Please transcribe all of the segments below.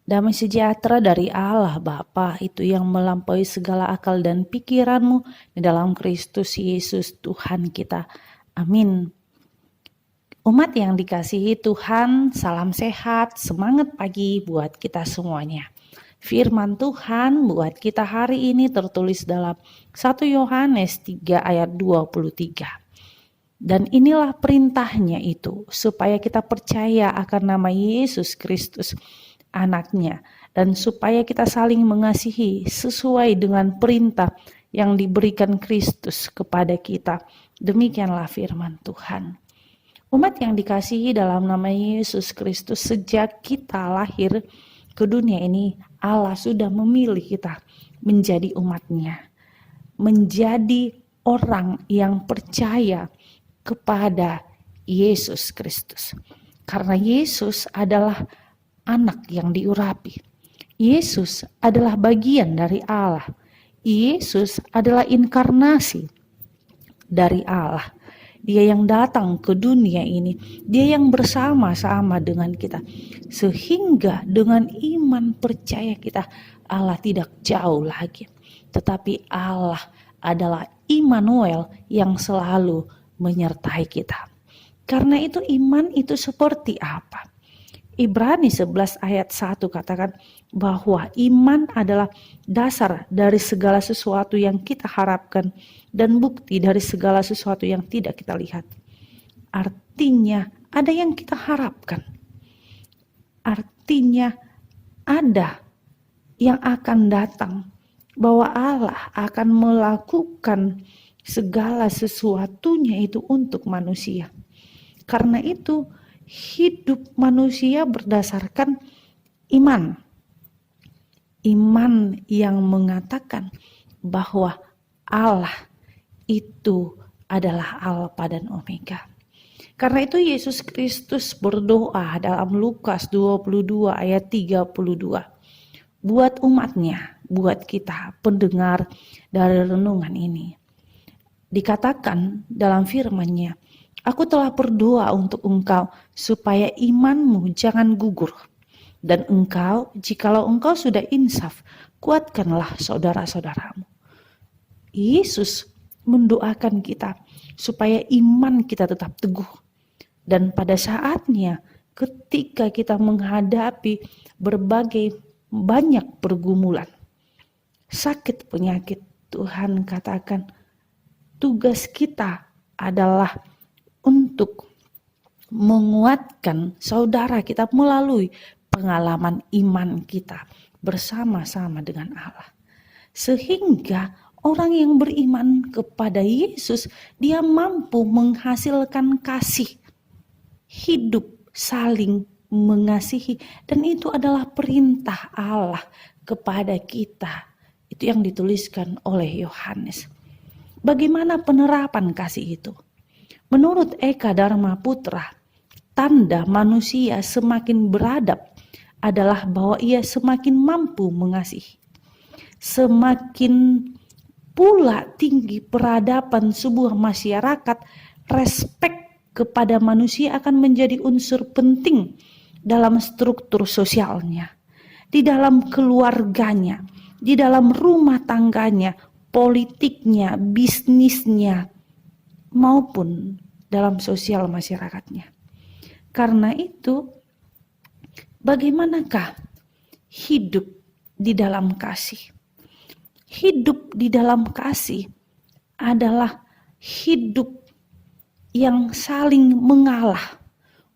Damai sejahtera dari Allah Bapa itu yang melampaui segala akal dan pikiranmu di dalam Kristus Yesus Tuhan kita. Amin. Umat yang dikasihi Tuhan, salam sehat, semangat pagi buat kita semuanya. Firman Tuhan buat kita hari ini tertulis dalam 1 Yohanes 3 ayat 23. Dan inilah perintahnya itu, supaya kita percaya akan nama Yesus Kristus, anaknya, dan supaya kita saling mengasihi sesuai dengan perintah yang diberikan Kristus kepada kita. Demikianlah firman Tuhan. Umat yang dikasihi dalam nama Yesus Kristus, sejak kita lahir ke dunia ini, Allah sudah memilih kita menjadi umatnya, menjadi orang yang percaya kepada Yesus Kristus. Karena Yesus adalah anak yang diurapi. Yesus adalah bagian dari Allah. Yesus adalah inkarnasi dari Allah. Dia yang datang ke dunia ini, dia yang bersama-sama dengan kita. Sehingga dengan iman percaya kita, Allah tidak jauh lagi. Tetapi Allah adalah Immanuel yang selalu menyertai kita. Karena itu iman itu seperti apa? Ibrani 11 ayat 1 katakan bahwa iman adalah dasar dari segala sesuatu yang kita harapkan dan bukti dari segala sesuatu yang tidak kita lihat. Artinya ada yang kita harapkan. Artinya ada yang akan datang, bahwa Allah akan melakukan segala sesuatunya itu untuk manusia. Karena itu hidup manusia berdasarkan iman. Iman yang mengatakan bahwa Allah itu adalah Alfa dan Omega. Karena itu Yesus Kristus berdoa dalam Lukas 22 ayat 32. Buat umatnya, buat kita pendengar dari renungan ini. Dikatakan dalam firman-Nya, aku telah berdoa untuk engkau supaya imanmu jangan gugur. Dan engkau, jikalau engkau sudah insaf, kuatkanlah saudara-saudaramu. Yesus mendoakan kita supaya iman kita tetap teguh. Dan pada saatnya ketika kita menghadapi berbagai banyak pergumulan, sakit penyakit, Tuhan katakan tugas kita adalah untuk menguatkan saudara kita melalui pengalaman iman kita bersama-sama dengan Allah. Sehingga orang yang beriman kepada Yesus, dia mampu menghasilkan kasih, hidup saling mengasihi, dan itu adalah perintah Allah kepada kita. Itu yang dituliskan oleh Yohanes. Bagaimana penerapan kasih itu? Menurut Eka Dharma Putra, tanda manusia semakin beradab adalah bahwa ia semakin mampu mengasihi. Semakin pula tinggi peradaban sebuah masyarakat, respek kepada manusia akan menjadi unsur penting dalam struktur sosialnya, di dalam keluarganya, di dalam rumah tangganya, politiknya, bisnisnya, maupun dalam sosial masyarakatnya. Karena itu, bagaimanakah hidup di dalam kasih? Hidup di dalam kasih adalah hidup yang saling mengalah,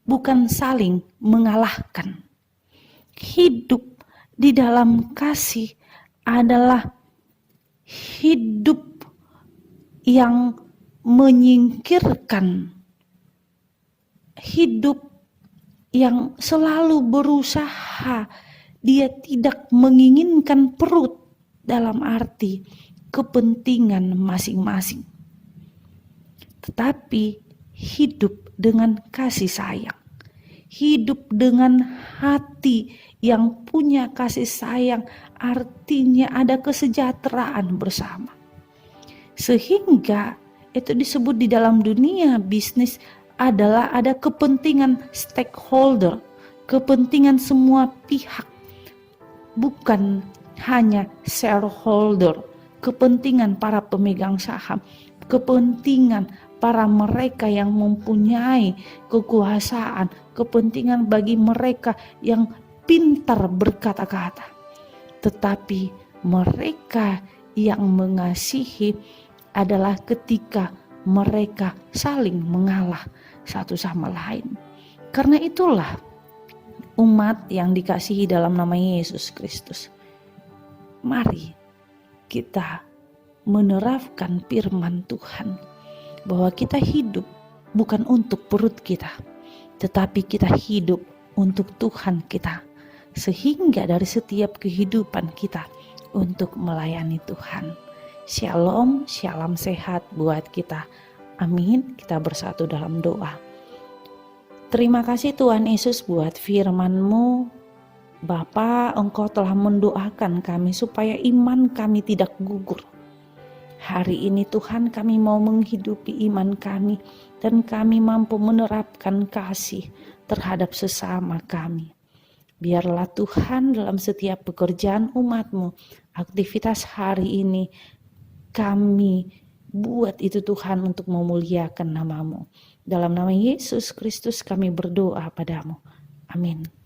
bukan saling mengalahkan. Hidup di dalam kasih adalah hidup yang menyingkirkan, hidup yang selalu berusaha. Dia tidak menginginkan perut dalam arti kepentingan masing-masing, tetapi hidup dengan kasih sayang, hidup dengan hati yang punya kasih sayang, artinya ada kesejahteraan bersama. Sehingga itu disebut di dalam dunia bisnis adalah ada kepentingan stakeholder, kepentingan semua pihak, bukan hanya shareholder, kepentingan para pemegang saham, kepentingan para mereka yang mempunyai kekuasaan, kepentingan bagi mereka yang pintar berkata-kata, tetapi mereka yang mengasihi adalah ketika mereka saling mengalah satu sama lain. Karena itulah umat yang dikasihi dalam nama Yesus Kristus, mari kita menerapkan firman Tuhan bahwa kita hidup bukan untuk perut kita, tetapi kita hidup untuk Tuhan kita, sehingga dari setiap kehidupan kita untuk melayani Tuhan. Shalom, shalom sehat buat kita. Amin. Kita bersatu dalam doa. Terima kasih Tuhan Yesus buat firman-Mu. Bapa, Engkau telah mendoakan kami supaya iman kami tidak gugur. Hari ini Tuhan, kami mau menghidupi iman kami dan kami mampu menerapkan kasih terhadap sesama kami. Biarlah Tuhan dalam setiap pekerjaan umat-Mu, aktivitas hari ini, kami buat itu Tuhan untuk memuliakan nama-Mu. Dalam nama Yesus Kristus kami berdoa padamu. Amin.